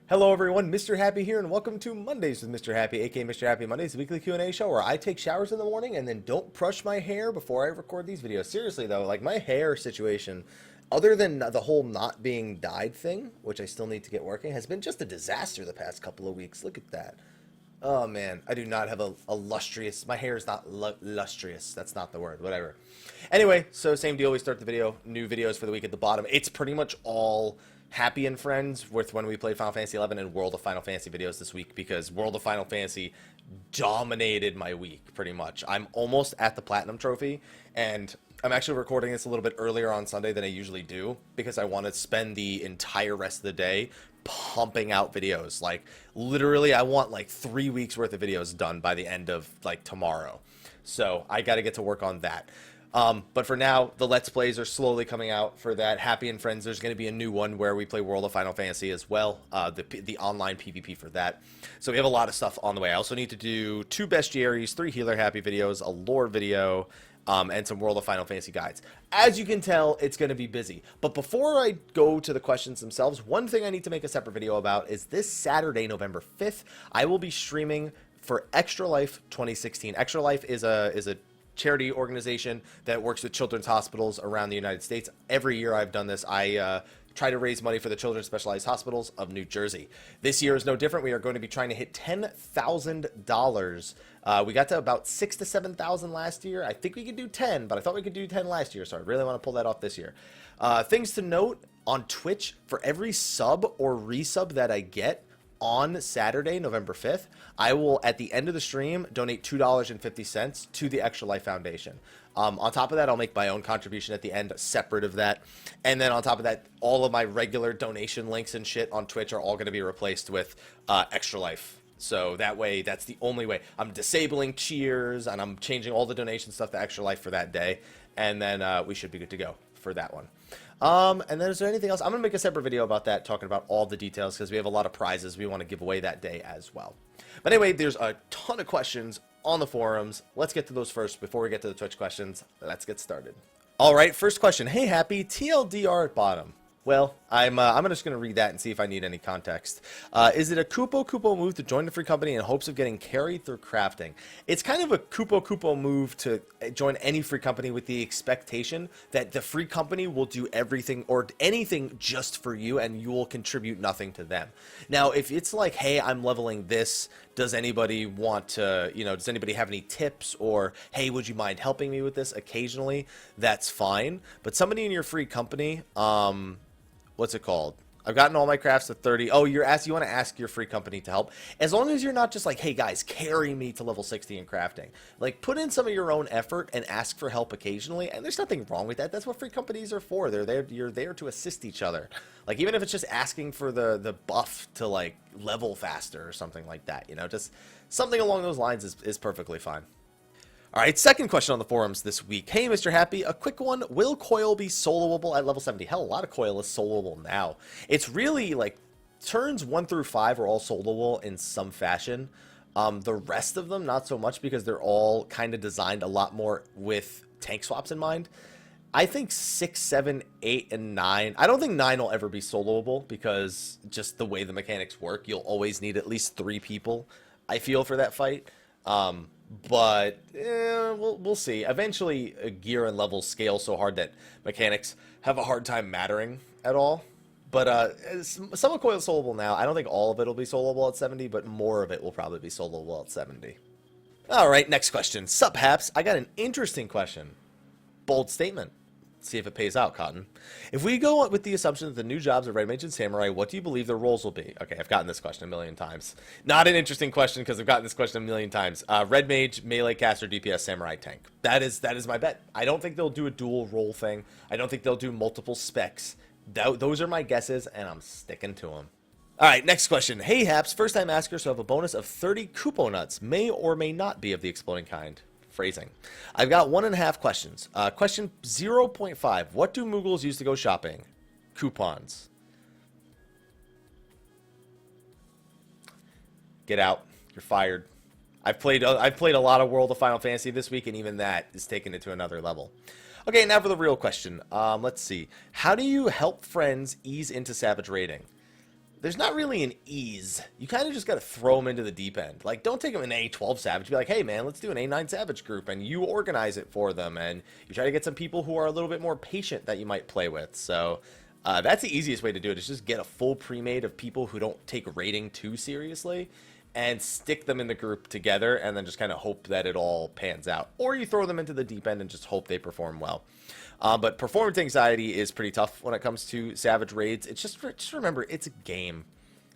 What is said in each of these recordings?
Hello everyone, Mrhappy here, and welcome to Mondays with Mrhappy, aka Mrhappy Mondays, the weekly Q&A show where I take showers in the morning and then don't brush my hair before I record these videos. Seriously though, like my hair situation, other than the whole not being dyed thing, which I still need to get working, has been just a disaster the past couple of weeks. Look at that. Oh man, I do not have a lustrous, my hair is not lustrous, that's not the word, whatever. Anyway, so same deal, we start the video, new videos for the week at the bottom. It's pretty much all Happy and Friends with when we played Final Fantasy 11 and World of Final Fantasy videos this week because World of Final Fantasy dominated my week pretty much. I'm almost at the Platinum Trophy, and I'm actually recording this a little bit earlier on Sunday than I usually do because I want to spend the entire rest of the day pumping out videos. Like literally I want like 3 weeks worth of videos done by the end of like tomorrow. So I got to get to work on that. But for now, the Let's Plays are slowly coming out for that. Happy and Friends, there's going to be a new one where we play World of Final Fantasy as well, the online PvP for that. So we have a lot of stuff on the way. I also need to do 2 bestiaries, 3 Healer Happy videos, a lore video, and some World of Final Fantasy guides. As you can tell, it's going to be busy. But before I go to the questions themselves, one thing I need to make a separate video about is this Saturday, November 5th, I will be streaming for Extra Life 2016. Extra Life is a charity organization that works with children's hospitals around the United States. Every year I've done this. I try to raise money for the Children's Specialized Hospitals of New Jersey. This year is no different. We are going to be trying to hit $10,000. We got to about 6,000 to 7,000 last year. I think we could do 10, but I thought we could do 10 last year, so I really want to pull that off this year. Things to note on Twitch, for every sub or resub that I get on Saturday, November 5th, I will, at the end of the stream, donate $2.50 to the Extra Life Foundation. On top of that, I'll make my own contribution at the end, separate of that. And then on top of that, all of my regular donation links and shit on Twitch are all going to be replaced with Extra Life. So that way, that's the only way. I'm disabling cheers, and I'm changing all the donation stuff to Extra Life for that day. And then we should be good to go for that one. And then is there anything else? I'm going to make a separate video about that, talking about all the details, because we have a lot of prizes we want to give away that day as well. But anyway, there's a ton of questions on the forums. Let's get to those first before we get to the Twitch questions. Let's get started. All right, first question. Hey, Happy, TLDR at bottom. Well, I'm just going to read that and see if I need any context. Is it a Kupo move to join the free company in hopes of getting carried through crafting? It's kind of a Kupo move to join any free company with the expectation that the free company will do everything or anything just for you and you will contribute nothing to them. Now, if it's like, hey, I'm leveling this, does anybody want to, does anybody have any tips, or hey, would you mind helping me with this occasionally? That's fine. But somebody in your free company, what's it called? I've gotten all my crafts to 30. Oh, you want to ask your free company to help. As long as you're not just like, hey guys, carry me to level 60 in crafting. Like, put in some of your own effort and ask for help occasionally. And there's nothing wrong with that. That's what free companies are for. You're there to assist each other. Like, even if it's just asking for the buff to like level faster or something like that, just something along those lines is perfectly fine. All right, second question on the forums this week. Hey, Mrhappy, a quick one. Will coil be soloable at level 70? Hell, a lot of coil is soloable now. It's really like turns 1 through 5 are all soloable in some fashion. The rest of them, not so much, because they're all kind of designed a lot more with tank swaps in mind. I think 6, 7, 8, and 9. I don't think 9 will ever be soloable because just the way the mechanics work, you'll always need at least 3 people, I feel, for that fight. But we'll see. Eventually, gear and levels scale so hard that mechanics have a hard time mattering at all. But some of coil is soloable now. I don't think all of it will be soloable at 70, but more of it will probably be soloable at 70. All right, next question. Sup, Haps? I got an interesting question. Bold statement. See if it pays out, Cotton. If we go with the assumption that the new jobs of Red Mage and Samurai, what do you believe their roles will be? Okay, I've gotten this question a million times. Not an interesting question because I've gotten this question a million times. Red Mage, Melee Caster, DPS, Samurai, Tank. That is my bet. I don't think they'll do a dual role thing. I don't think they'll do multiple specs. Those are my guesses, and I'm sticking to them. All right, next question. Hey, Haps, first-time asker, so have a bonus of 30 Kupo nuts. May or may not be of the exploding kind. Phrasing. I've got 1.5 questions. Question 0.5. What do Muggles use to go shopping? Coupons. Get out. You're fired. I've played a lot of World of Final Fantasy this week, and even that is taking it to another level. Okay, now for the real question. Let's see. How do you help friends ease into Savage raiding? there's not really an ease. You kind of just got to throw them into the deep end. Like, don't take them an A12 Savage. Be like, hey, man, let's do an A9 Savage group, and you organize it for them, and you try to get some people who are a little bit more patient that you might play with. So that's the easiest way to do it, is just get a full pre-made of people who don't take rating too seriously and stick them in the group together, and then just kind of hope that it all pans out. Or you throw them into the deep end and just hope they perform well. But performance anxiety is pretty tough when it comes to Savage raids. It's just remember, it's a game.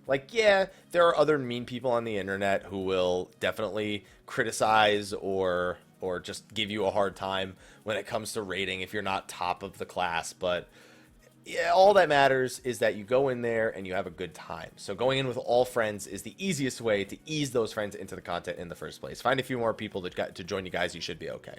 Like, yeah, there are other mean people on the internet who will definitely criticize or just give you a hard time when it comes to raiding if you're not top of the class. But yeah, all that matters is that you go in there and you have a good time. So going in with all friends is the easiest way to ease those friends into the content in the first place. Find a few more people to join you guys. You should be okay.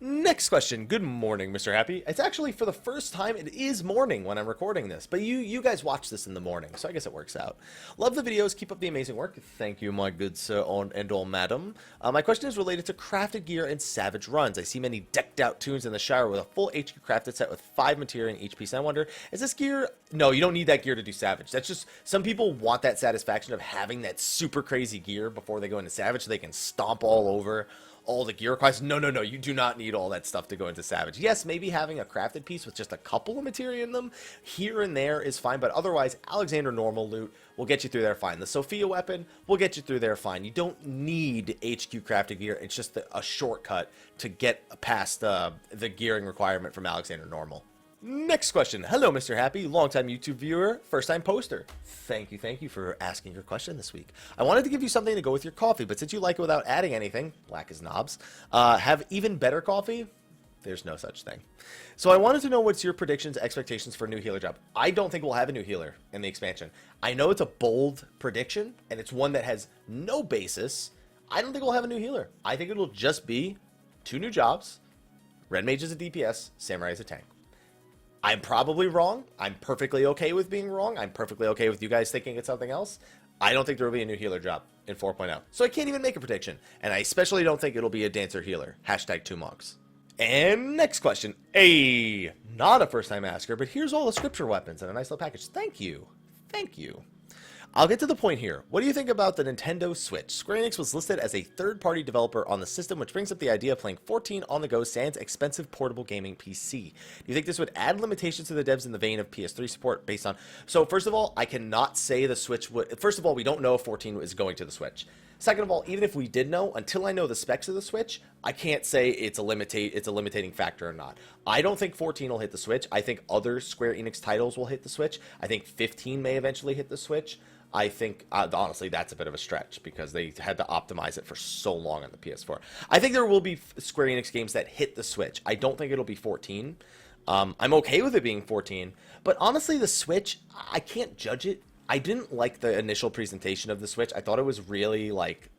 Next question. Good morning, Mr. Happy. It's actually, for the first time, it is morning when I'm recording this, but you guys watch this in the morning, so I guess it works out. Love the videos. Keep up the amazing work. Thank you, my good sir and all madam. My question is related to crafted gear and Savage runs. I see many decked out tunes in the shower with a full HQ crafted set with 5 materia and HP. So I wonder, is this gear... No, you don't need that gear to do Savage. That's just... Some people want that satisfaction of having that super crazy gear before they go into Savage so they can stomp all over all the gear requires. No, you do not need all that stuff to go into Savage. Yes, maybe having a crafted piece with just a couple of materia in them here and there is fine, but otherwise, Alexander normal loot will get you through there fine. The Sophia weapon will get you through there fine. You don't need HQ crafted gear. It's just a shortcut to get past the gearing requirement from Alexander normal. Next question. Hello, Mr. Happy, longtime YouTube viewer, first-time poster. Thank you for asking your question this week. I wanted to give you something to go with your coffee, but since you like it without adding anything, black as knobs, have even better coffee? There's no such thing. So I wanted to know what's your predictions, expectations for a new healer job. I don't think we'll have a new healer in the expansion. I know it's a bold prediction, and it's one that has no basis. I don't think we'll have a new healer. I think it'll just be 2 new jobs. Red Mage is a DPS, Samurai is a tank. I'm probably wrong. I'm perfectly okay with being wrong. I'm perfectly okay with you guys thinking it's something else. I don't think there will be a new healer job in 4.0. So I can't even make a prediction. And I especially don't think it'll be a dancer healer. Hashtag 2 monks. And next question. Not a first time asker, but here's all the scripture weapons in a nice little package. Thank you. I'll get to the point here. What do you think about the Nintendo Switch? Square Enix was listed as a third-party developer on the system, which brings up the idea of playing 14 on-the-go sans expensive portable gaming PC. Do you think this would add limitations to the devs in the vein of PS3 support based on... So, first of all, I cannot say the Switch would... First of all, we don't know if 14 is going to the Switch. Second of all, even if we did know, until I know the specs of the Switch, I can't say it's a limiting factor or not. I don't think 14 will hit the Switch. I think other Square Enix titles will hit the Switch. I think 15 may eventually hit the Switch. I think, honestly, that's a bit of a stretch because they had to optimize it for so long on the PS4. I think there will be Square Enix games that hit the Switch. I don't think it'll be 14. I'm okay with it being 14. But honestly, the Switch, I can't judge it. I didn't like the initial presentation of the Switch. I thought it was really, like...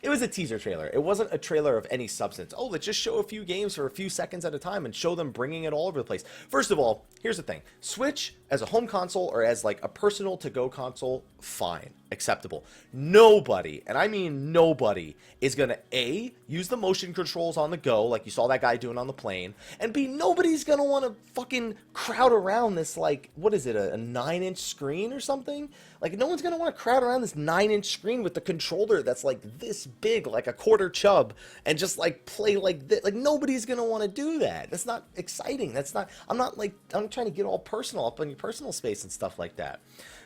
It was a teaser trailer. It wasn't a trailer of any substance. Oh, let's just show a few games for a few seconds at a time and show them bringing it all over the place. First of all, here's the thing. Switch as a home console or as like a personal to-go console, fine, acceptable. Nobody, and I mean nobody, is going to A, use the motion controls on the go like you saw that guy doing on the plane, and B, nobody's going to want to fucking crowd around this, like, what is it, a 9-inch screen or something? Like, no one's going to want to crowd around this 9-inch screen with the controller that's like this big, like a quarter chub, and just like play like this. Like, nobody's going to want to do that. That's not exciting. That's not, I'm trying to get all personal up on your personal space and stuff like that.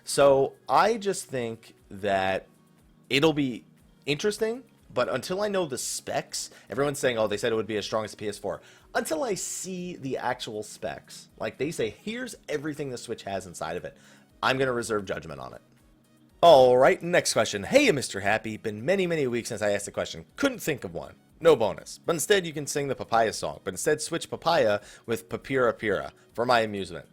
So I just think that it'll be interesting, but until I know the specs, everyone's saying, oh, they said it would be as strong as the PS4. Until I see the actual specs, like they say, here's everything the Switch has inside of it, I'm going to reserve judgment on it. All right, next question. Hey, Mr. Happy. Been many, many weeks since I asked a question. Couldn't think of one. No bonus. But instead, you can sing the Papaya song. But instead, switch Papaya with Papira Pira for my amusement.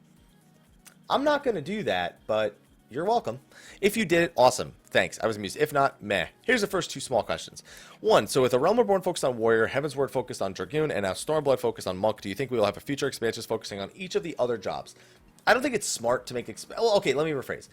I'm not going to do that, but you're welcome. If you did it, awesome. Thanks. I was amused. If not, meh. Here's the first 2 small questions. 1, so with A Realm Reborn focused on Warrior, Heaven's Word focused on Dragoon, and now Stormblood focused on Monk, do you think we will have a future expansions focusing on each of the other jobs? I don't think it's smart to make... Well, okay, let me rephrase.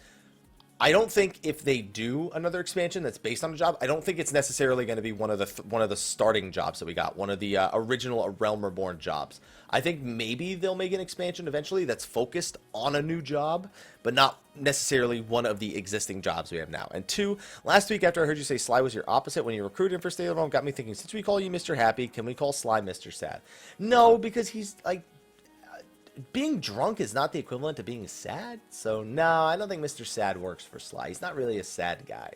I don't think if they do another expansion that's based on a job, I don't think it's necessarily going to be one of the starting jobs that we got, one of the original A Realm Reborn jobs. I think maybe they'll make an expansion eventually that's focused on a new job, but not necessarily one of the existing jobs we have now. And two, last week after I heard you say Sly was your opposite when you recruited for Stay at Home, got me thinking, since we call you Mr. Happy, can we call Sly Mr. Sad? No, because he's like, being drunk is not the equivalent to being sad. So no, I don't think Mr. Sad works for Sly. He's not really a sad guy.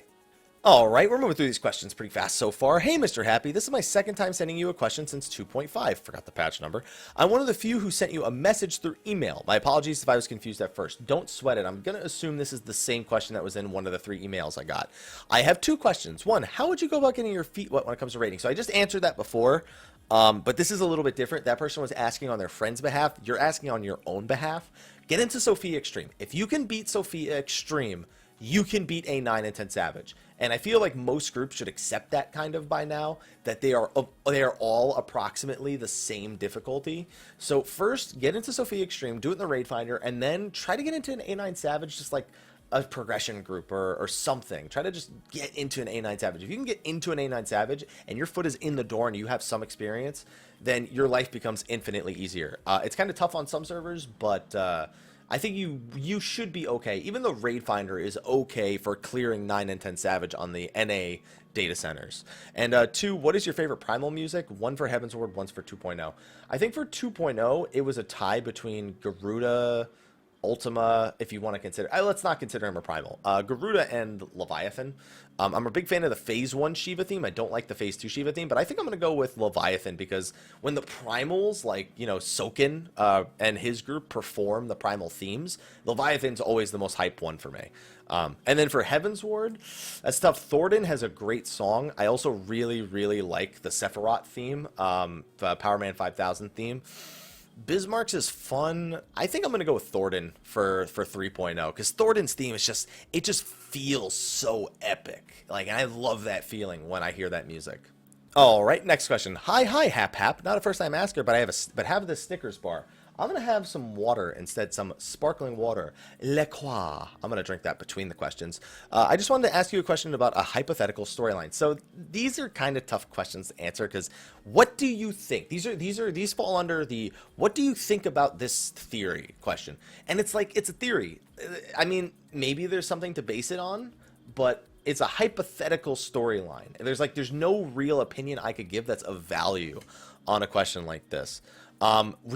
All right, we're moving through these questions pretty fast so far. Hey, Mr. Happy, this is my second time sending you a question since 2.5. Forgot the patch number. I'm one of the few who sent you a message through email. My apologies if I was confused at first. Don't sweat it. I'm going to assume this is the same question that was in one of the 3 emails I got. I have 2 questions. One, how would you go about getting your feet wet when it comes to rating? So I just answered that before, but this is a little bit different. That person was asking on their friend's behalf. You're asking on your own behalf. Get into Sophia Extreme. If you can beat Sophia Extreme, you can beat a 9 and 10 Savage. And I feel like most groups should accept that kind of by now, that they are all approximately the same difficulty. So first, get into Sophia Extreme, do it in the Raid Finder, and then try to get into an A9 Savage, just like a progression group or something. Try to just get into an A9 Savage. If you can get into an A9 Savage and your foot is in the door and you have some experience, then your life becomes infinitely easier. It's kind of tough on some servers, but I think you should be okay. Even the Raid Finder is okay for clearing 9 and 10 Savage on the NA data centers. And 2, what is your favorite Primal music? 1 for Heavensward, 1 for 2.0. I think for 2.0, it was a tie between Garuda, Ultima, if you want to consider, let's not consider him a Primal. Garuda and Leviathan. I'm a big fan of the Phase 1 Shiva theme. I don't like the Phase 2 Shiva theme, but I think I'm going to go with Leviathan because when the Primals, like, you know, Soken and his group perform the Primal themes, Leviathan's always the most hype one for me. And then for Heavensward, that's tough. Thornton has a great song. I also really, really like the Sephiroth theme, the Power Man 5000 theme. Bismarck's is fun. I think I'm going to go with Thornton for 3.0 because Thornton's theme is just, it just feels so epic. Like, and I love that feeling when I hear that music. All right, next question. Hi, Hap. Not a first time asker, but have the Snickers bar. I'm going to have some water instead, some sparkling water. Le Croix. I'm going to drink that between the questions. I just wanted to ask you a question about a hypothetical storyline. So these are kind of tough questions to answer because what do you think? These fall under the what do you think about this theory question. And it's like, it's a theory. I mean, maybe there's something to base it on, but it's a hypothetical storyline. There's no real opinion I could give that's of value on a question like this.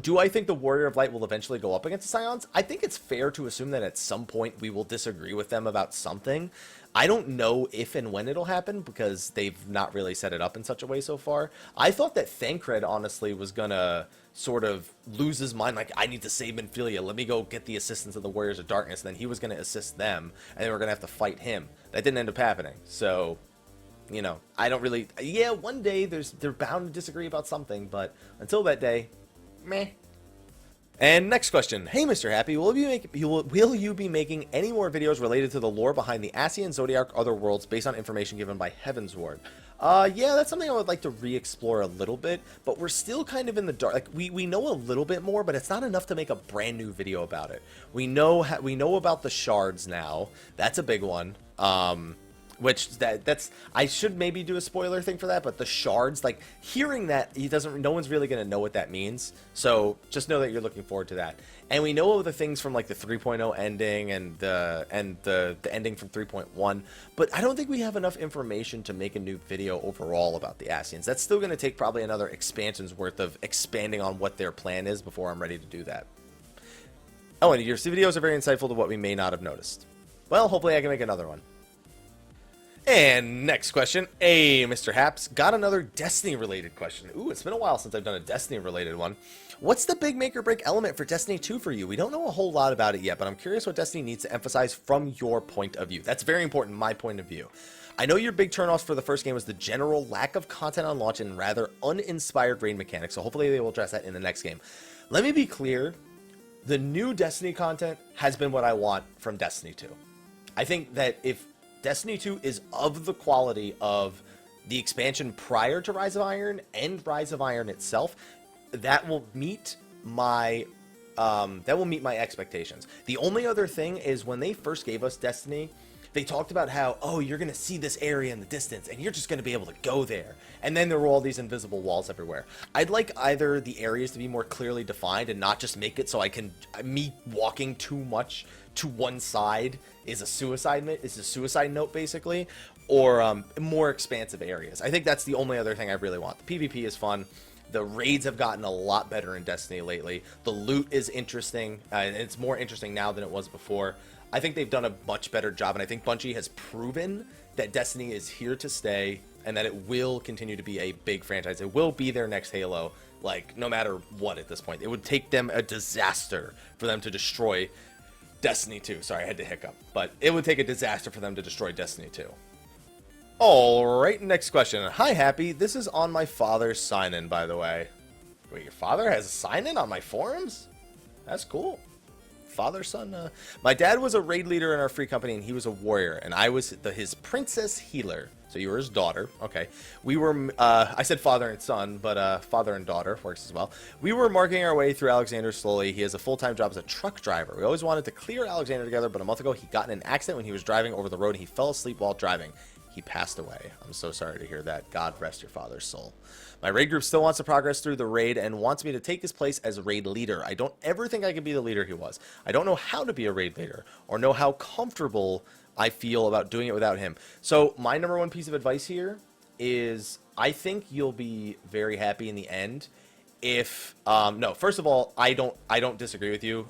Do I think the Warrior of Light will eventually go up against the Scions? I think it's fair to assume that at some point we will disagree with them about something. I don't know if and when it'll happen because they've not really set it up in such a way so far. I thought that Thancred honestly was gonna sort of lose his mind, like, I need to save Minfilia, let me go get the assistance of the Warriors of Darkness, and then he was gonna assist them, and they were gonna have to fight him. That didn't end up happening, so, you know, I don't really, yeah, one day they're bound to disagree about something, but until that day, meh. And next question. Hey, Mr. Happy, will you be making any more videos related to the lore behind the Ascian, Zodiac, other worlds based on information given by Heavensward? Yeah, that's something I would like to re-explore a little bit, but we're still kind of in the dark. Like, we know a little bit more, but it's not enough to make a brand new video about it. We know about the shards now. That's a big one. Which that's I should maybe do a spoiler thing for that, but the shards, like, hearing that, no one's really gonna know what that means, so just know that you're looking forward to that. And we know the things from like the 3.0 ending and the ending from 3.1, but I don't think we have enough information to make a new video overall about the Ascians. That's still gonna take probably another expansion's worth of expanding on what their plan is before I'm ready to do that. Oh, and your videos are very insightful to what we may not have noticed. Well, hopefully I can make another one. And next question. Hey, Mr. Haps, got another Destiny-related question. Ooh, it's been a while since I've done a Destiny-related one. What's the big make-or-break element for Destiny 2 for you? We don't know a whole lot about it yet, but I'm curious what Destiny needs to emphasize from your point of view. That's very important, my point of view. I know your big turnoffs for the first game was the general lack of content on launch and rather uninspired raid mechanics, so hopefully they will address that in the next game. Let me be clear. The new Destiny content has been what I want from Destiny 2. I think that if Destiny 2 is of the quality of the expansion prior to Rise of Iron and Rise of Iron itself, that will meet my expectations. The only other thing is when they first gave us Destiny, they talked about how, oh, you're going to see this area in the distance and you're just going to be able to go there. And then there were all these invisible walls everywhere. I'd like either the areas to be more clearly defined and not just make it so me walking too much to one side is a suicide note basically, or more expansive areas. I think that's the only other thing I really want. The PvP is fun. The raids have gotten a lot better in Destiny lately. The loot is interesting, and it's more interesting now than it was before. I think they've done a much better job, and I think Bungie has proven that Destiny is here to stay and that it will continue to be a big franchise. It will be their next Halo, like, no matter what at this point. It would take them a disaster for them to destroy Destiny 2. Sorry, I had to hiccup. But it would take a disaster for them to destroy Destiny 2. Alright, next question. Hi, Happy. This is on my father's sign-in, by the way. Wait, your father has a sign-in on my forums? That's cool. Father, son. My dad was a raid leader in our free company, and he was a warrior, and I was his princess healer. So you were his daughter. Okay. We were, I said father and son, but father and daughter works as well. We were marking our way through Alexander slowly. He has a full-time job as a truck driver. We always wanted to clear Alexander together, but a month ago he got in an accident when he was driving over the road, and he fell asleep while driving. He passed away. I'm so sorry to hear that. God rest your father's soul. My raid group still wants to progress through the raid and wants me to take his place as raid leader. I don't ever think I can be the leader he was. I don't know how to be a raid leader or know how comfortable I feel about doing it without him. So my number one piece of advice here is I think you'll be very happy in the end if no, first of all, I don't disagree with you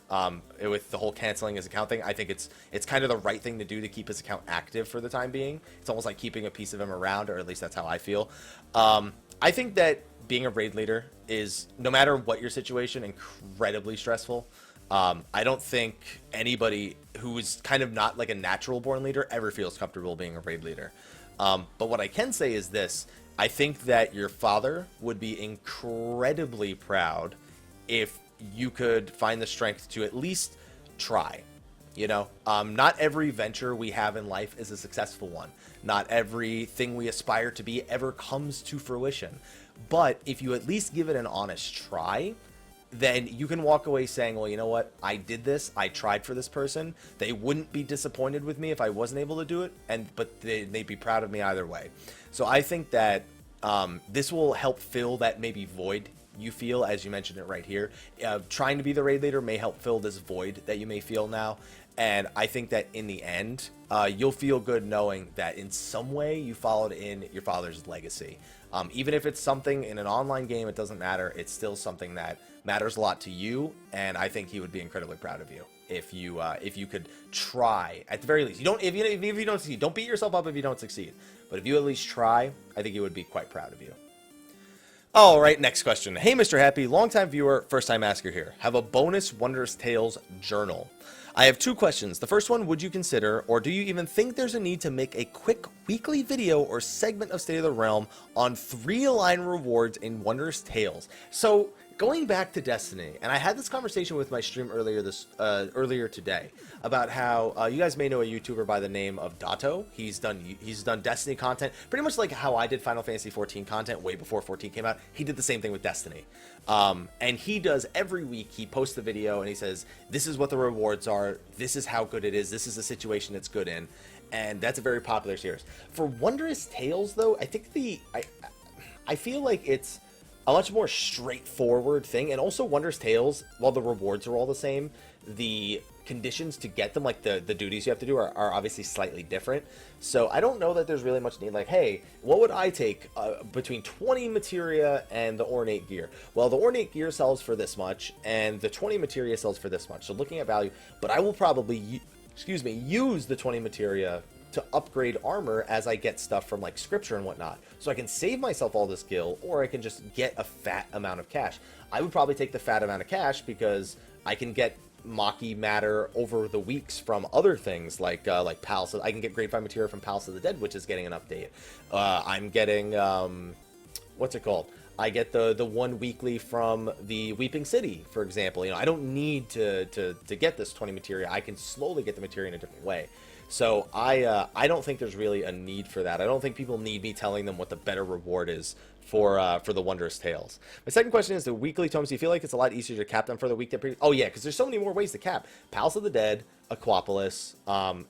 with the whole canceling his account thing. I think it's kind of the right thing to do to keep his account active for the time being. It's almost like keeping a piece of him around, or at least that's how I feel. I think that being a raid leader is, no matter what your situation, incredibly stressful. I don't think anybody who is kind of not like a natural born leader ever feels comfortable being a raid leader. But what I can say is this. I think that your father would be incredibly proud if you could find the strength to at least try. You know, not every venture we have in life is a successful one. Not everything we aspire to be ever comes to fruition. But if you at least give it an honest try, then you can walk away saying, well, you know what? I did this. I tried for this person. They wouldn't be disappointed with me if I wasn't able to do it, but they'd be proud of me either way. So I think that this will help fill that maybe void you feel, as you mentioned it right here. Trying to be the raid leader may help fill this void that you may feel now. And I think that in the end, you'll feel good knowing that in some way you followed in your father's legacy. Even if it's something in an online game, it doesn't matter. It's still something that matters a lot to you, and I think he would be incredibly proud of you if you could try at the very least. If you don't succeed, don't beat yourself up if you don't succeed. But if you at least try, I think he would be quite proud of you. All right, next question. Hey, Mr. Happy, longtime viewer, first time asker here. Have a bonus Wondrous Tales journal. I have two questions. The first one, would you consider, or do you even think there's a need to make a quick weekly video or segment of State of the Realm on 3-line rewards in Wondrous Tales? So, going back to Destiny, and I had this conversation with my stream earlier today about how you guys may know a YouTuber by the name of Dato. He's done Destiny content, pretty much like how I did Final Fantasy 14 content way before 14 came out. He did the same thing with Destiny. And he does every week, he posts a video and he says, this is what the rewards are, this is how good it is, this is the situation it's good in, and that's a very popular series. For Wondrous Tales, though, I think I feel like it's a much more straightforward thing, and also Wondrous Tales, while the rewards are all the same, the conditions to get them, like the duties you have to do, are obviously slightly different. So I don't know that there's really much need. Like, hey, what would I take between 20 materia and the ornate gear? Well, the ornate gear sells for this much, and the 20 materia sells for this much. So looking at value, but I will probably, use the 20 materia to upgrade armor as I get stuff from like scripture and whatnot. So I can save myself all this gil, or I can just get a fat amount of cash. I would probably take the fat amount of cash because I can get Maki matter over the weeks from other things like Palace. I can get grade 5 material from Palace of the Dead, which is getting an update. I'm getting what's it called? I get the one weekly from the Weeping City, for example. You know, I don't need to get this 20 materia. I can slowly get the materia in a different way. So I don't think there's really a need for that. I don't think people need me telling them what the better reward is for the Wondrous Tales. My second question is the weekly tomes. Do you feel like it's a lot easier to cap them for the week? Oh yeah, because there's so many more ways to cap. Palace of the Dead, Aquapolis,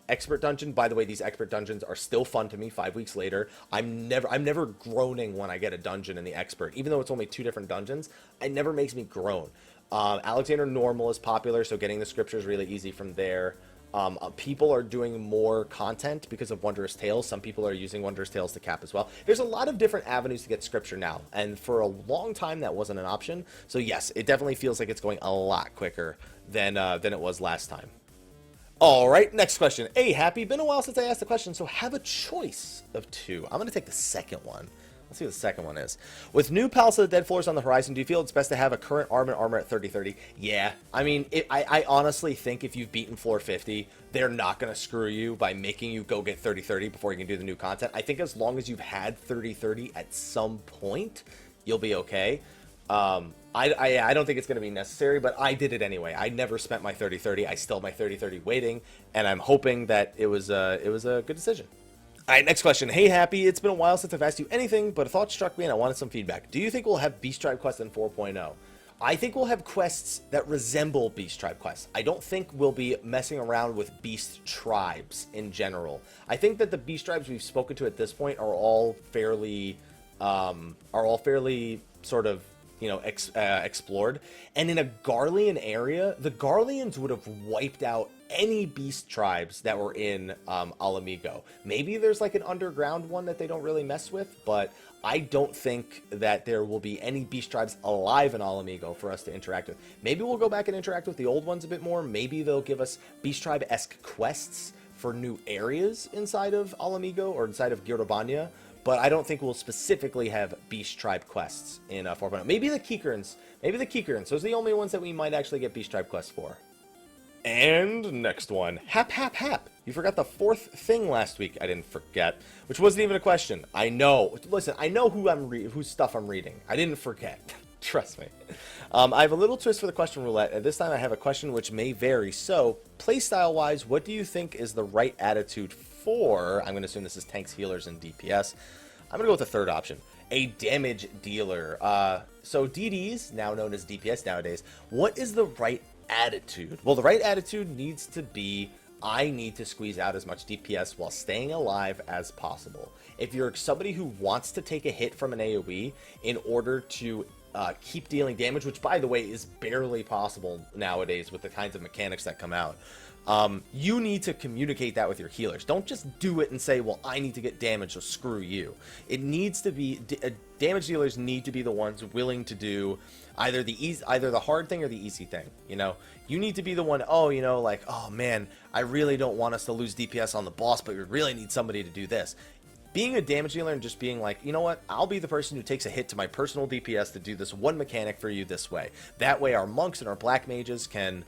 Expert Dungeon. By the way, these Expert Dungeons are still fun to me 5 weeks later. I'm never groaning when I get a dungeon in the Expert. Even though it's only 2 different dungeons, it never makes me groan. Alexander Normal is popular, so getting the scripture is really easy from there. People are doing more content because of Wondrous Tales. Some people are using Wondrous Tales to cap as well. There's a lot of different avenues to get scripture now, and for a long time that wasn't an option. So yes, it definitely feels like it's going a lot quicker than it was last time. All right, next question. Hey, Happy, been a while since I asked the question, so have a choice of 2. I'm going to take the second one. Let's see what the second one is. With new Palace of the Dead floors on the horizon, do you feel it's best to have a current arm and armor at 30/30? Yeah. I mean, I honestly think if you've beaten floor 50, they're not going to screw you by making you go get 30/30 before you can do the new content. I think as long as you've had 30/30 at some point, you'll be okay. I don't think it's going to be necessary, but I did it anyway. I never spent my 30/30. I still have my 30/30 waiting, and I'm hoping that it was a good decision. All right, next question. Hey, Happy, it's been a while since I've asked you anything, but a thought struck me and I wanted some feedback. Do you think we'll have Beast Tribe quests in 4.0? I think we'll have quests that resemble Beast Tribe quests. I don't think we'll be messing around with Beast Tribes in general. I think that the Beast Tribes we've spoken to at this point are all fairly sort of, you know, explored. And in a Garlean area, the Garleans would have wiped out any beast tribes that were in Alamigo. Maybe there's like an underground one that they don't really mess with, but I don't think that there will be any beast tribes alive in Alamigo for us to interact with. Maybe we'll go back and interact with the old ones a bit more. Maybe they'll give us beast tribe-esque quests for new areas inside of Alamigo or inside of Girobania. But I don't think we'll specifically have Beast Tribe quests in 4.0. Maybe the Keekerns. Those are the only ones that we might actually get Beast Tribe quests for. And next one. Hap. You forgot the 4th thing last week. I didn't forget. Which wasn't even a question. I know. Listen, I know whose stuff I'm reading. I didn't forget. Trust me. I have a little twist for the question roulette. And this time I have a question which may vary. So, playstyle-wise, what do you think is the right attitude for, I'm going to assume this is tanks, healers, and DPS. I'm going to go with the third option, a damage dealer. So DDs, now known as DPS nowadays, what is the right attitude? Well, the right attitude needs to be, I need to squeeze out as much DPS while staying alive as possible. If you're somebody who wants to take a hit from an AoE in order to keep dealing damage, which by the way is barely possible nowadays with the kinds of mechanics that come out, you need to communicate that with your healers. Don't just do it and say, well, I need to get damage, so screw you. It needs to be, damage dealers need to be the ones willing to do either the hard thing or the easy thing, you know? You need to be the one, oh, you know, like, oh man, I really don't want us to lose DPS on the boss, but we really need somebody to do this. Being a damage dealer and just being like, you know what, I'll be the person who takes a hit to my personal DPS to do this one mechanic for you this way. That way our monks and our black mages can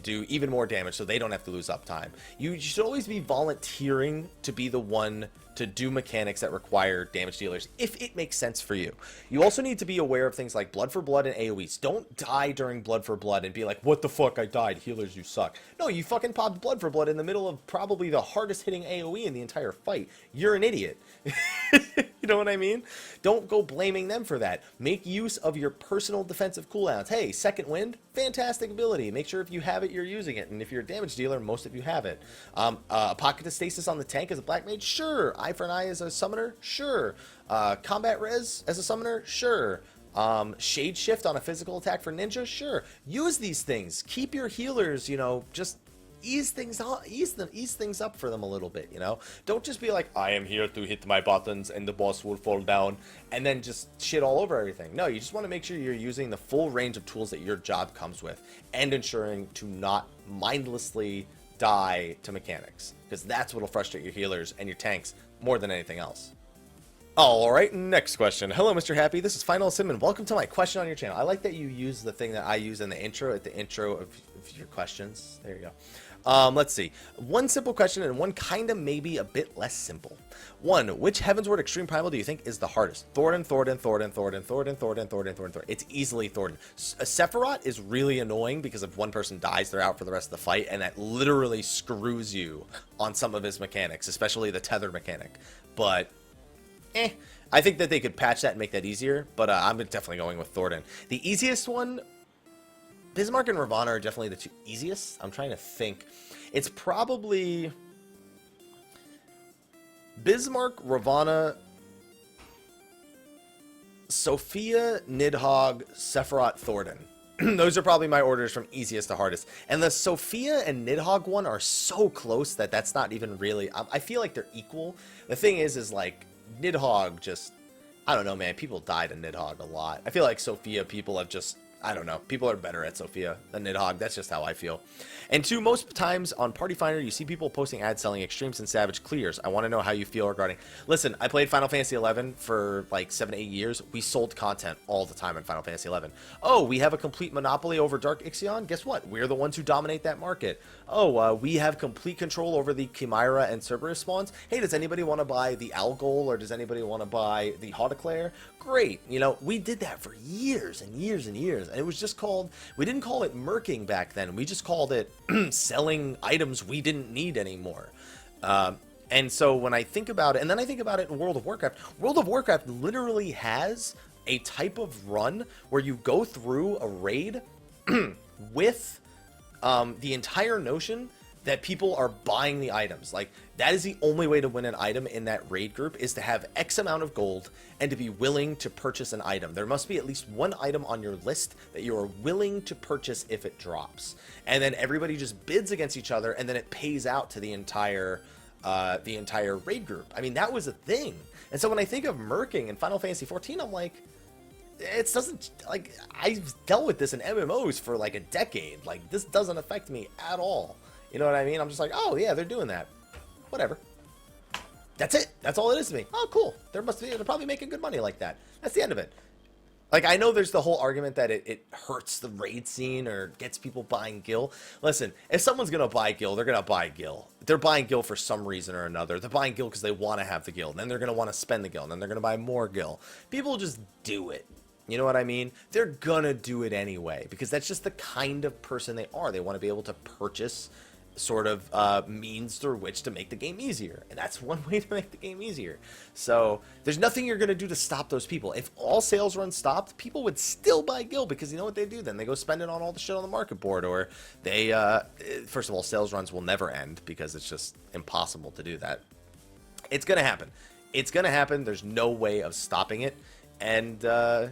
do even more damage so they don't have to lose uptime. You should always be volunteering to be the one to do mechanics that require damage dealers if it makes sense for you. You also need to be aware of things like blood for blood and AoEs. Don't die during blood for blood and be like, what the fuck, I died, healers, you suck. No, you fucking popped blood for blood in the middle of probably the hardest hitting AoE in the entire fight. You're an idiot. You know what I mean? Don't go blaming them for that. Make use of your personal defensive cooldowns. Hey, second wind, fantastic ability. Make sure if you have it, you're using it. And if you're a damage dealer, most of you have it. Pocket of stasis on the tank as a black mage? Sure. Eye for an eye as a summoner? Sure. Combat res as a summoner? Sure. Shade shift on a physical attack for ninja? Sure. Use these things. Keep your healers, you know, just ease things up for them a little bit, you know? Don't just be like, I am here to hit my buttons and the boss will fall down, and then just shit all over everything. No, you just want to make sure you're using the full range of tools that your job comes with and ensuring to not mindlessly die to mechanics, because that's what'll frustrate your healers and your tanks more than anything else. Alright, next question. Hello, Mr. Happy. This is Final Sim, welcome to my question on your channel. I like that you use the thing that I use in the intro, at the intro of your questions. There you go. Let's see. One simple question and one kind of maybe a bit less simple. One, which Heavensward Extreme Primal do you think is the hardest? Thordan. It's easily Thordan. Sephiroth is really annoying because if one person dies, they're out for the rest of the fight, and that literally screws you on some of his mechanics, especially the tether mechanic. But I think that they could patch that and make that easier, but I'm definitely going with Thornton. The easiest one, Bismarck and Ravana are definitely the two easiest. I'm trying to think. It's probably Bismarck, Ravana, Sophia, Nidhogg, Sephiroth, Thornton. Those are probably my orders from easiest to hardest. And the Sophia and Nidhogg one are so close that that's not even really... I feel like they're equal. The thing is like, Nidhogg just... I don't know, man. People died in Nidhogg a lot. I feel like Sophia people have just... I don't know. People are better at Sophia than Nidhogg. That's just how I feel. And two, most times on Party Finder, you see people posting ads selling Extremes and Savage Clears. I want to know how you feel regarding... Listen, I played Final Fantasy XI for like 7-8 years. We sold content all the time in Final Fantasy XI. Oh, we have a complete monopoly over Dark Ixion? Guess what? We're the ones who dominate that market. Oh, we have complete control over the Chimera and Cerberus spawns. Hey, does anybody want to buy the Algol, or does anybody want to buy the Hauteclair? Great. You know, we did that for years and years and years. And it was just called... We didn't call it murking back then. We just called it selling items we didn't need anymore. And so when I think about it, and then I think about it in World of Warcraft literally has a type of run where you go through a raid with the entire notion that people are buying the items. Like, that is the only way to win an item in that raid group, is to have X amount of gold and to be willing to purchase an item. There must be at least one item on your list that you are willing to purchase if it drops. And then everybody just bids against each other, and then it pays out to the entire raid group. I mean, that was a thing. And so when I think of murking in Final Fantasy XIV, I'm like, it doesn't, like, I've dealt with this in MMOs for like a decade. Like, this doesn't affect me at all. You know what I mean? I'm just like, oh yeah, they're doing that. Whatever. That's it. That's all it is to me. Oh, cool. They're probably making good money like that. That's the end of it. Like, I know there's the whole argument that it hurts the raid scene or gets people buying Gil. Listen, if someone's going to buy Gil, they're going to buy Gil. They're buying Gil for some reason or another. They're buying Gil because they want to have the Gil. And then they're going to want to spend the Gil. And then they're going to buy more Gil. People just do it. You know what I mean? They're going to do it anyway because that's just the kind of person they are. They want to be able to purchase sort of means through which to make the game easier, and that's one way to make the game easier. So there's nothing you're going to do to stop those people. If all sales runs stopped, people would still buy Gil, because you know what they do then? They go spend it on all the shit on the market board, or they first of all, sales runs will never end because it's just impossible to do that. It's going to happen. It's going to happen. There's no way of stopping it, and it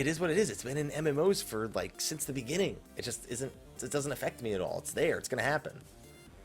is what it is. It's been in MMOs for like since the beginning. It just isn't. It doesn't affect me at all. It's there. It's going to happen.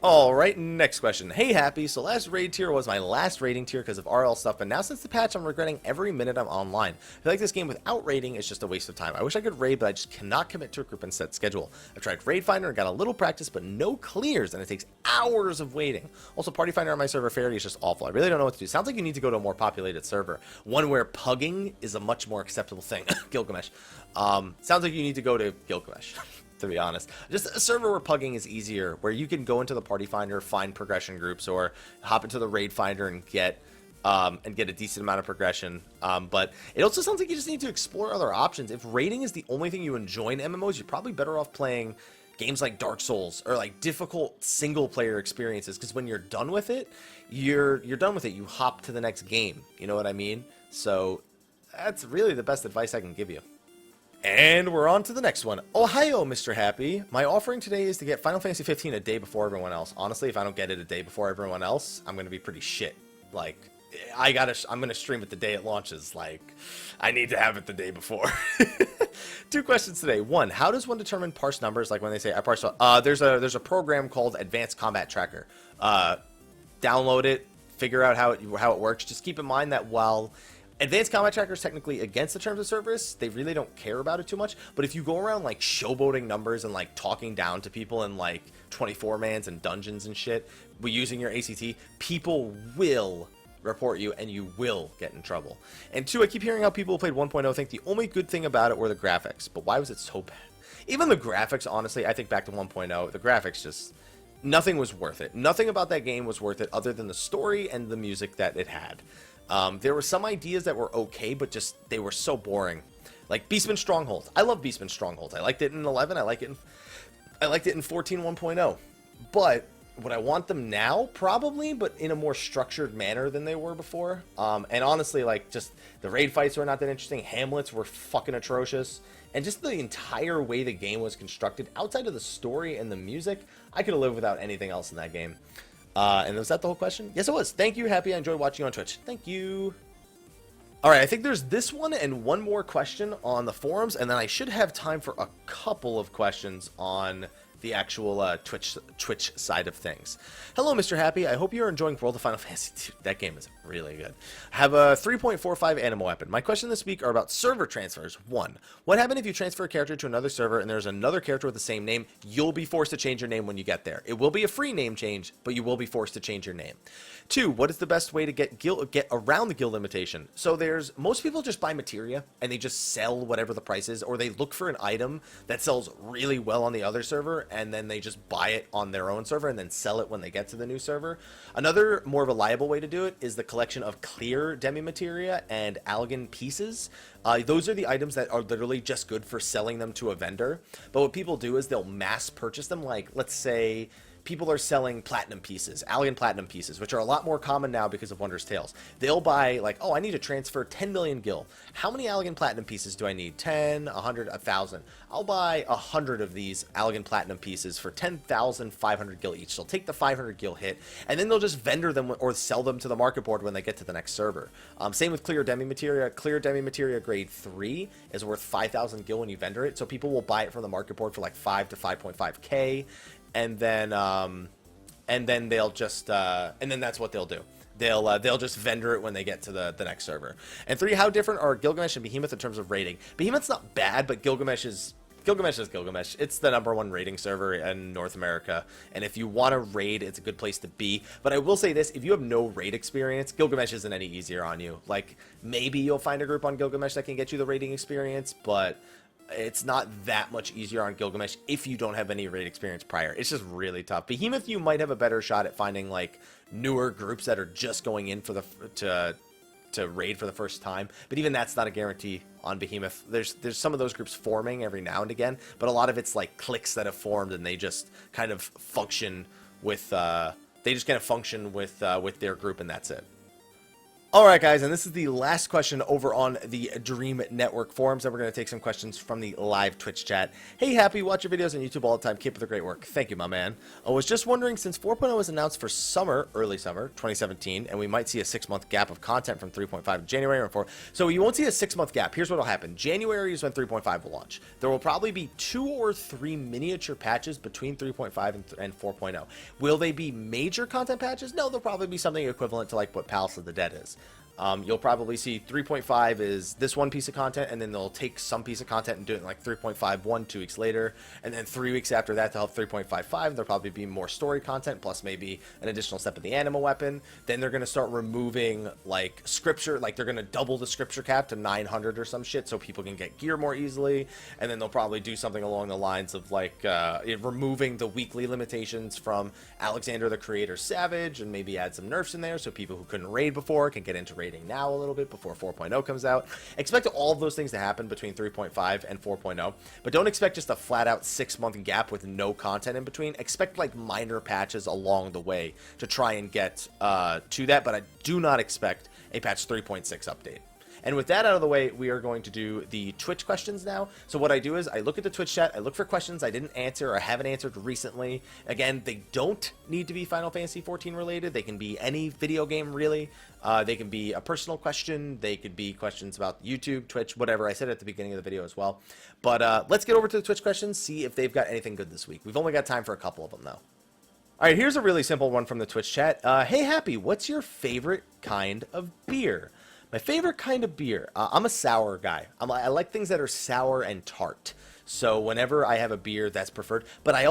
All right, next question. Hey, Happy. So last raid tier was my last rating tier because of RL stuff, but now since the patch, I'm regretting every minute I'm online. I feel like this game without raiding is just a waste of time. I wish I could raid, but I just cannot commit to a group and set schedule. I've tried Raid Finder and got a little practice, but no clears, and it takes hours of waiting. Also, Party Finder on my server Faraday is just awful. I really don't know what to do. Sounds like you need to go to a more populated server, one where pugging is a much more acceptable thing. Gilgamesh. Sounds like you need to go to Gilgamesh. To be honest, just a server where pugging is easier, where you can go into the Party Finder, find progression groups, or hop into the Raid Finder and get a decent amount of progression. But it also sounds like you just need to explore other options. If raiding is the only thing you enjoy in MMOs, you're probably better off playing games like Dark Souls or like difficult single player experiences, because when you're done with it, you're done with it. You hop to the next game. You know what I mean? So that's really the best advice I can give you. And we're on to the next one. Ohio, Mr. Happy. My offering today is to get Final Fantasy 15 a day before everyone else. Honestly, if I don't get it a day before everyone else, I'm going to be pretty shit. Like, I'm going to stream it the day it launches. Like, I need to have it the day before. Two questions today. One, how does one determine parse numbers? Like when they say I parse, there's a program called Advanced Combat Tracker. Download it, figure out how it works. Just keep in mind that while Advanced Combat Tracker is technically against the terms of service, they really don't care about it too much. But if you go around like showboating numbers and like talking down to people in like 24-mans and dungeons and shit, using your ACT, people will report you and you will get in trouble. And two, I keep hearing how people who played 1.0 think the only good thing about it were the graphics. But why was it so bad? Even the graphics, honestly, I think back to 1.0, the graphics just... nothing was worth it. Nothing about that game was worth it other than the story and the music that it had. There were some ideas that were okay, but just they were so boring. Like Beastman Stronghold. I love Beastman Stronghold. I liked it in 11. I liked it in 14 1.0. But would I want them now? Probably, but in a more structured manner than they were before. And honestly, like, just the raid fights were not that interesting. Hamlets were fucking atrocious. And just the entire way the game was constructed, outside of the story and the music, I could have lived without anything else in that game. And was that the whole question? Yes, it was. Thank you, Happy. I enjoyed watching you on Twitch. Thank you. All right, I think there's this one and one more question on the forums, and then I should have time for a couple of questions on the actual Twitch side of things. Hello, Mr. Happy. I hope you're enjoying World of Final Fantasy. Dude, that game is really good. I have a 3.45 Animal Weapon. My question this week are about server transfers. 1. What happens if you transfer a character to another server and there's another character with the same name? You'll be forced to change your name when you get there. It will be a free name change, but you will be forced to change your name. 2. What is the best way to get around the guild limitation? So most people just buy materia and they just sell whatever the price is, or they look for an item that sells really well on the other server and then they just buy it on their own server and then sell it when they get to the new server. Another more reliable way to do it is the collection of clear demi-materia and Algan pieces. Those are the items that are literally just good for selling them to a vendor. But what people do is they'll mass purchase them. Like, let's say people are selling platinum pieces, Algan platinum pieces, which are a lot more common now because of Wondrous Tales. They'll buy, like, oh, I need to transfer 10 million gil. How many Algan platinum pieces do I need? 10, 100, 1,000. I'll buy 100 of these Algan platinum pieces for 10,500 gil each. So they'll take the 500 gil hit, and then they'll just vendor them or sell them to the market board when they get to the next server. Same with clear demi-materia. Clear demi-materia grade 3 is worth 5,000 gil when you vendor it. So people will buy it from the market board for like 5 to 5.5k. And then they'll just and then that's what they'll do. They'll just vendor it when they get to the next server. And 3, how different are Gilgamesh and Behemoth in terms of rating? Behemoth's not bad, but Gilgamesh is Gilgamesh. It's the #1 rating server in North America, and if you want to raid, it's a good place to be. But I will say this: if you have no raid experience, Gilgamesh isn't any easier on you. Like, maybe you'll find a group on Gilgamesh that can get you the raiding experience, but it's not that much easier on Gilgamesh if you don't have any raid experience prior. It's just really tough. Behemoth, you might have a better shot at finding like newer groups that are just going in for to raid for the first time, but even that's not a guarantee on Behemoth. There's some of those groups forming every now and again, but a lot of it's like cliques that have formed and they just kind of function with their group, and that's it. Alright guys, and this is the last question over on the Dream Network forums, and we're going to take some questions from the live Twitch chat. Hey Happy, watch your videos on YouTube all the time, keep up the great work. Thank you, my man. I was just wondering, since 4.0 was announced for early summer 2017, and we might see a 6-month gap of content from 3.5 in January and 4. So you won't see a 6-month gap. Here's what will happen. January is when 3.5 will launch. There will probably be 2 or 3 miniature patches between 3.5 and 4.0. Will they be major content patches? No, they'll probably be something equivalent to like what Palace of the Dead is. You'll probably see 3.5 is this one piece of content, and then they'll take some piece of content and do it in like 3.51 2 weeks later, and then 3 weeks after that they'll have 3.55. There'll probably be more story content plus maybe an additional step of the animal weapon. Then they're going to start removing like scripture, like they're going to double the scripture cap to 900 or some shit so people can get gear more easily, and then they'll probably do something along the lines of like removing the weekly limitations from Alexander the Creator Savage, and maybe add some nerfs in there so people who couldn't raid before can get into raid now a little bit before 4.0 comes out. Expect all of those things to happen between 3.5 and 4.0, but don't expect just a flat out 6-month gap with no content in between. Expect like minor patches along the way to try and get to that, but I do not expect a patch 3.6 update. And with that out of the way, we are going to do the Twitch questions now. So what I do is I look at the Twitch chat, I look for questions I didn't answer or haven't answered recently. Again, they don't need to be Final Fantasy 14 related. They can be any video game, really. They can be a personal question. They could be questions about YouTube, Twitch, whatever. I said at the beginning of the video as well. But let's get over to the Twitch questions, see if they've got anything good this week. We've only got time for a couple of them, though. All right, here's a really simple one from the Twitch chat. Hey, Happy, what's your favorite kind of beer? My favorite kind of beer, I'm a sour guy. I like things that are sour and tart. So whenever I have a beer, that's preferred. But I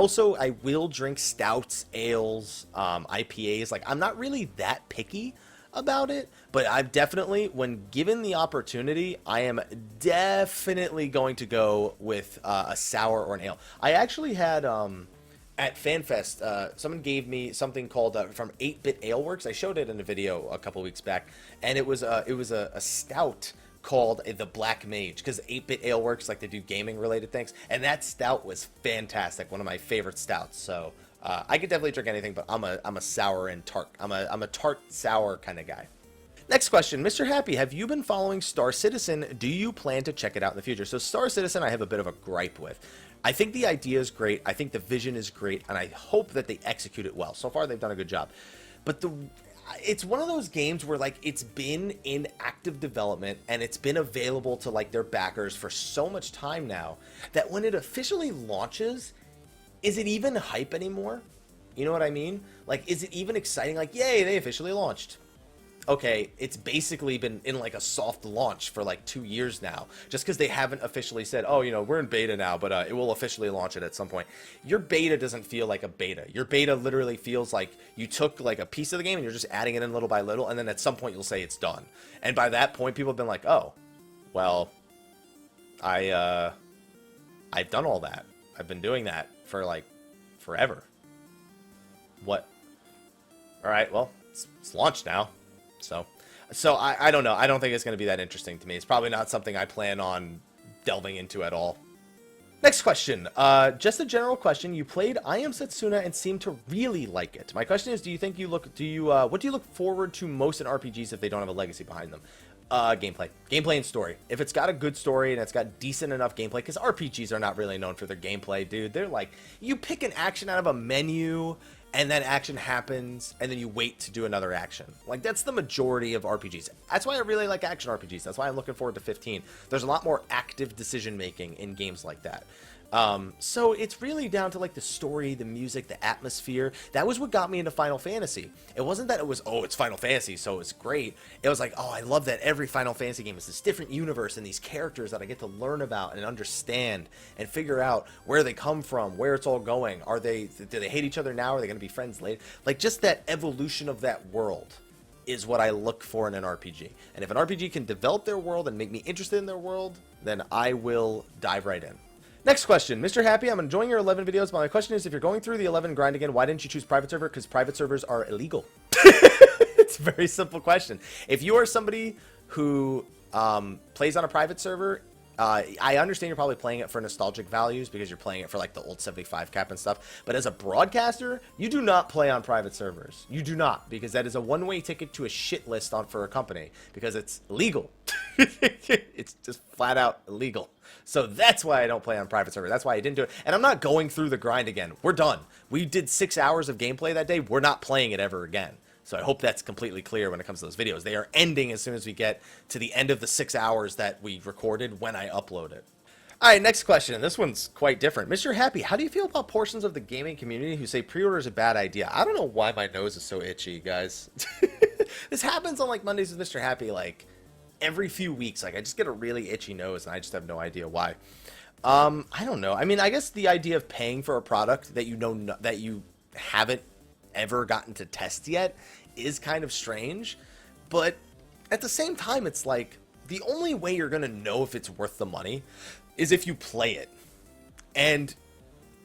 will drink stouts, ales, IPAs. Like, I'm not really that picky about it, but I've definitely, when given the opportunity, I am definitely going to go with a sour or an ale. I actually had at FanFest, someone gave me something called from 8-Bit Ale Works. I showed it in a video a couple weeks back, and it was a stout called the Black Mage, because 8-Bit Ale Works, like, they do gaming related things, and that stout was fantastic, one of my favorite stouts. So I could definitely drink anything, but I'm a sour and tart. I'm a tart sour kind of guy. Next question, Mr. Happy, have you been following Star Citizen? Do you plan to check it out in the future? So Star Citizen, I have a bit of a gripe with. I think the idea is great. I think the vision is great, and I hope that they execute it well. So far, they've done a good job. But it's one of those games where, like, it's been in active development and it's been available to, like, their backers for so much time now that when it officially launches, is it even hype anymore? You know what I mean? Like, is it even exciting? Like, yay, they officially launched. Okay, it's basically been in like a soft launch for like 2 years now, just because they haven't officially said, oh, you know, we're in beta now, but it will officially launch it at some point. Your beta doesn't feel like a beta. Your beta literally feels like you took like a piece of the game and you're just adding it in little by little, and then at some point you'll say it's done. And by that point, people have been like, oh, well, I've done all that. I've been doing that for like forever. What? All right, well, it's launched now. So I don't know. I don't think it's going to be that interesting to me. It's probably not something I plan on delving into at all. Next question. Just a general question. You played I Am Setsuna and seemed to really like it. My question is, what do you look forward to most in RPGs if they don't have a legacy behind them? Gameplay and story. If it's got a good story and it's got decent enough gameplay, because RPGs are not really known for their gameplay, dude. They're like, you pick an action out of a menu and then action happens, and then you wait to do another action. Like, that's the majority of RPGs. That's why I really like action RPGs. That's why I'm looking forward to 15. There's a lot more active decision-making in games like that. So it's really down to, like, the story, the music, the atmosphere. That was what got me into Final Fantasy. It wasn't that it was, oh, it's Final Fantasy, so it's great. It was like, oh, I love that every Final Fantasy game is this different universe and these characters that I get to learn about and understand and figure out where they come from, where it's all going. Do they hate each other now? Are they going to be friends later? Like, just that evolution of that world is what I look for in an RPG. And if an RPG can develop their world and make me interested in their world, then I will dive right in. Next question. Mr. Happy, I'm enjoying your 11 videos, but my question is, if you're going through the 11 grind again, why didn't you choose private server? Because private servers are illegal. It's a very simple question. If you are somebody who plays on a private server, I understand you're probably playing it for nostalgic values because you're playing it for like the old 75 cap and stuff. But as a broadcaster, you do not play on private servers. You do not, because that is a one-way ticket to a shit list for a company because it's illegal. It's just flat out illegal. So that's why I don't play on private server. That's why I didn't do it. And I'm not going through the grind again. We're done. We did 6 hours of gameplay that day. We're not playing it ever again. So I hope that's completely clear when it comes to those videos. They are ending as soon as we get to the end of the 6 hours that we recorded when I upload it. All right, next question. This one's quite different. Mr. Happy, how do you feel about portions of the gaming community who say pre-order is a bad idea? I don't know why my nose is so itchy, guys. This happens on like Mondays with Mr. Happy like every few weeks. Like I just get a really itchy nose and I just have no idea why. I don't know. I mean, I guess the idea of paying for a product that you know that you haven't ever gotten to test yet is kind of strange, but at the same time, it's like the only way you're gonna know if it's worth the money is if you play it. And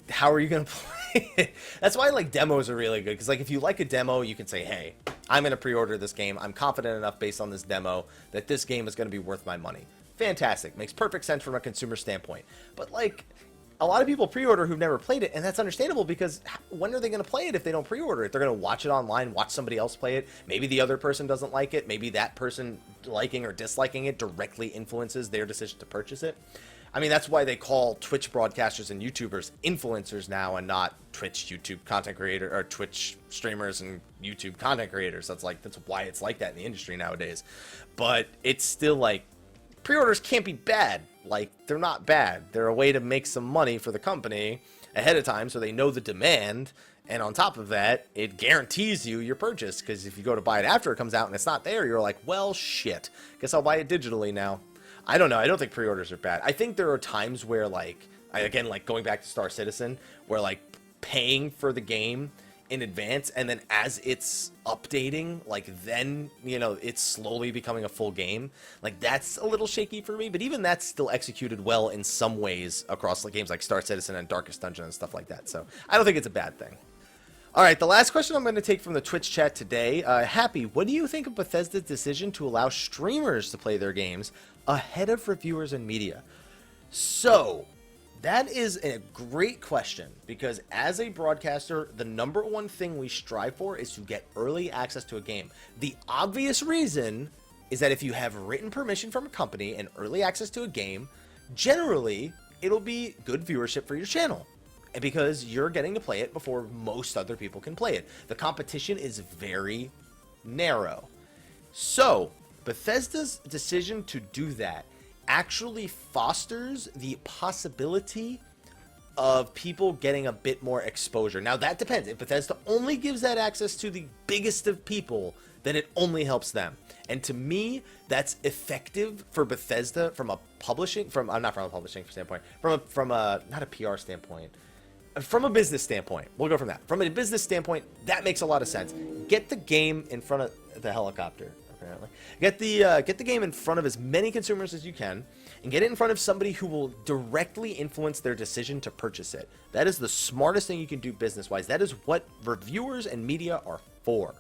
how are you gonna play it? That's why like demos are really good, because like if you like a demo, you can say, hey, I'm gonna pre-order this game. I'm confident enough based on this demo that this game is gonna be worth my money. Fantastic. Makes perfect sense from a consumer standpoint. But like a lot of people pre-order who've never played it, and that's understandable because when are they going to play it if they don't pre-order it? They're going to watch it online, watch somebody else play it. Maybe the other person doesn't like it. Maybe that person liking or disliking it directly influences their decision to purchase it. I mean, that's why they call Twitch broadcasters and YouTubers influencers now and not Twitch, YouTube content creator, or Twitch streamers and YouTube content creators. That's why it's like that in the industry nowadays. But it's still like, pre-orders can't be bad. Like, they're not bad. They're a way to make some money for the company ahead of time so they know the demand. And on top of that, it guarantees you your purchase. Because if you go to buy it after it comes out and it's not there, you're like, well, shit. Guess I'll buy it digitally now. I don't know. I don't think pre-orders are bad. I think there are times where, like, again, like going back to Star Citizen, where, like, paying for the game in advance and then as it's updating, like then, you know, it's slowly becoming a full game. Like that's a little shaky for me, but even that's still executed well in some ways across like games like Star Citizen and Darkest Dungeon and stuff like that. So I don't think it's a bad thing. All right, the last question I'm going to take from the Twitch chat today. Happy, what do you think of Bethesda's decision to allow streamers to play their games ahead of reviewers and media? So That is a great question, because as a broadcaster, the number one thing we strive for is to get early access to a game. The obvious reason is that if you have written permission from a company and early access to a game, generally it'll be good viewership for your channel, because you're getting to play it before most other people can play it. The competition is very narrow. So Bethesda's decision to do that actually fosters the possibility of people getting a bit more exposure. Now that depends. If Bethesda only gives that access to the biggest of people, then it only helps them. And to me, that's effective for Bethesda from a publishing, not from a publishing standpoint, from a not a PR standpoint, from a business standpoint. We'll go from that. From a business standpoint, that makes a lot of sense. Get the game in front of the helicopter. Apparently, get the game in front of as many consumers as you can, and get it in front of somebody who will directly influence their decision to purchase it. That is the smartest thing you can do business-wise. That is what reviewers and media are for.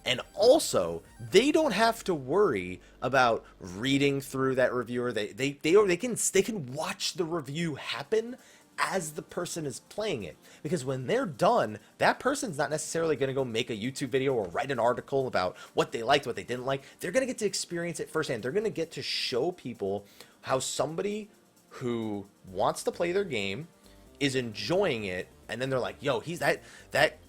And also, they don't have to worry about reading through that reviewer. They can watch the review happen as the person is playing it, because when they're done, that person's not necessarily going to go make a YouTube video or write an article about what they liked, what they didn't like. They're going to get to experience it firsthand. They're going to get to show people how somebody who wants to play their game is enjoying it, and then they're like, yo, he's that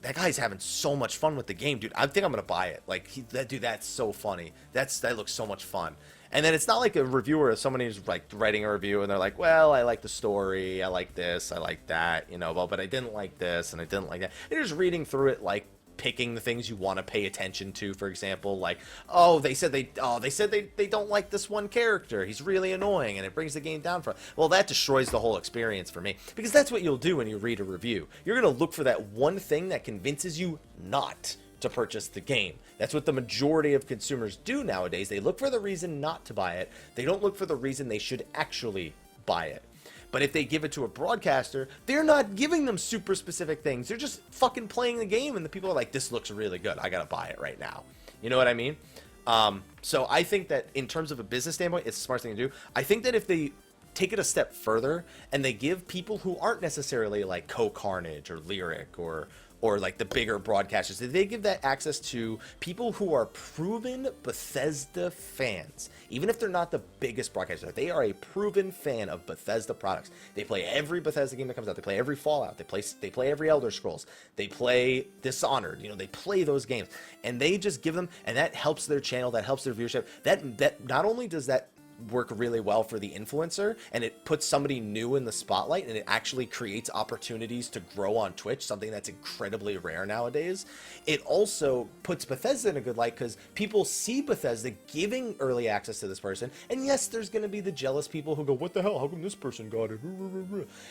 guy's having so much fun with the game, dude. I think I'm gonna buy it. Like, that's so funny. That looks so much fun. And then it's not like a reviewer or somebody who's like writing a review and they're like, well, I like the story, I like this, I like that, you know, but I didn't like this and I didn't like that. They're just reading through it, like picking the things you want to pay attention to. For example, like, they said they don't like this one character, he's really annoying, and it brings the game down for. Well, that destroys the whole experience for me, because that's what you'll do when you read a review. You're gonna look for that one thing that convinces you not to purchase the game. That's what the majority of consumers do nowadays. They look for the reason not to buy it. They don't look for the reason they should actually buy it. But if they give it to a broadcaster, they're not giving them super specific things. They're just fucking playing the game, and the people are like, this looks really good, I gotta buy it right now. You know what I mean? So I think that in terms of a business standpoint, it's the smartest thing to do. I think that if they take it a step further and they give people who aren't necessarily like Co-Carnage or Lyric or like the bigger broadcasters, they give that access to people who are proven Bethesda fans. Even if they're not the biggest broadcaster, they are a proven fan of Bethesda products. They play every Bethesda game that comes out. They play every Fallout. They play every Elder Scrolls. They play Dishonored. You know, they play those games, and they just give them, and that helps their channel. That helps their viewership. That not only does that work really well for the influencer, and it puts somebody new in the spotlight, and it actually creates opportunities to grow on Twitch, something that's incredibly rare nowadays. It also puts Bethesda in a good light, because people see Bethesda giving early access to this person, and yes, there's going to be the jealous people who go, what the hell, how come this person got it?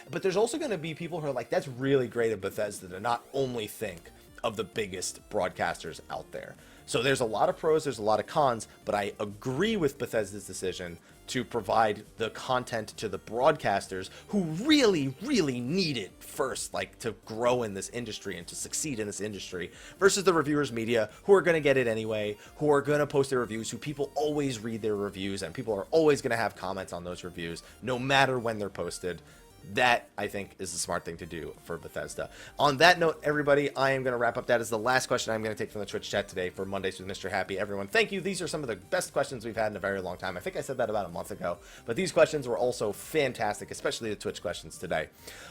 But there's also going to be people who are like, that's really great of Bethesda to not only think of the biggest broadcasters out there. So there's a lot of pros, there's a lot of cons, but I agree with Bethesda's decision to provide the content to the broadcasters who really, really need it first, like to grow in this industry and to succeed in this industry, versus the reviewers media who are going to get it anyway, who are going to post their reviews, who people always read their reviews, and people are always going to have comments on those reviews, no matter when they're posted. That, I think, is the smart thing to do for Bethesda. On that note, everybody, I am going to wrap up. That is the last question I'm going to take from the Twitch chat today for Mondays with Mr. Happy. Everyone, thank you. These are some of the best questions we've had in a very long time. I think I said that about a month ago, but these questions were also fantastic, especially the Twitch questions today.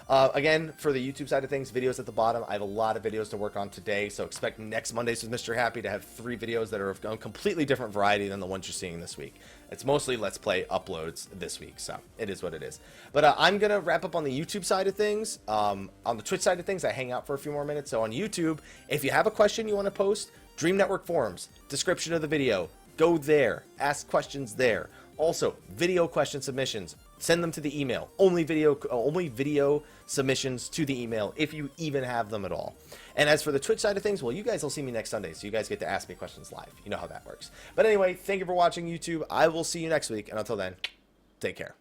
Again, for the YouTube side of things, videos at the bottom. I have a lot of videos to work on today, so expect next Mondays with Mr. Happy to have 3 videos that are of a completely different variety than the ones you're seeing this week. It's mostly Let's Play uploads this week, so it is what it is. But I'm going to wrap up on the YouTube side of things. On the Twitch side of things, I hang out for a few more minutes. So on YouTube, if you have a question you want to post, Dream Network forums, description of the video, go there, ask questions there. Also, video question submissions, send them to the email. Only video submissions to the email, if you even have them at all. And as for the Twitch side of things, well, you guys will see me next Sunday, so you guys get to ask me questions live. You know how that works. But anyway, thank you for watching YouTube. I will see you next week, and until then, take care.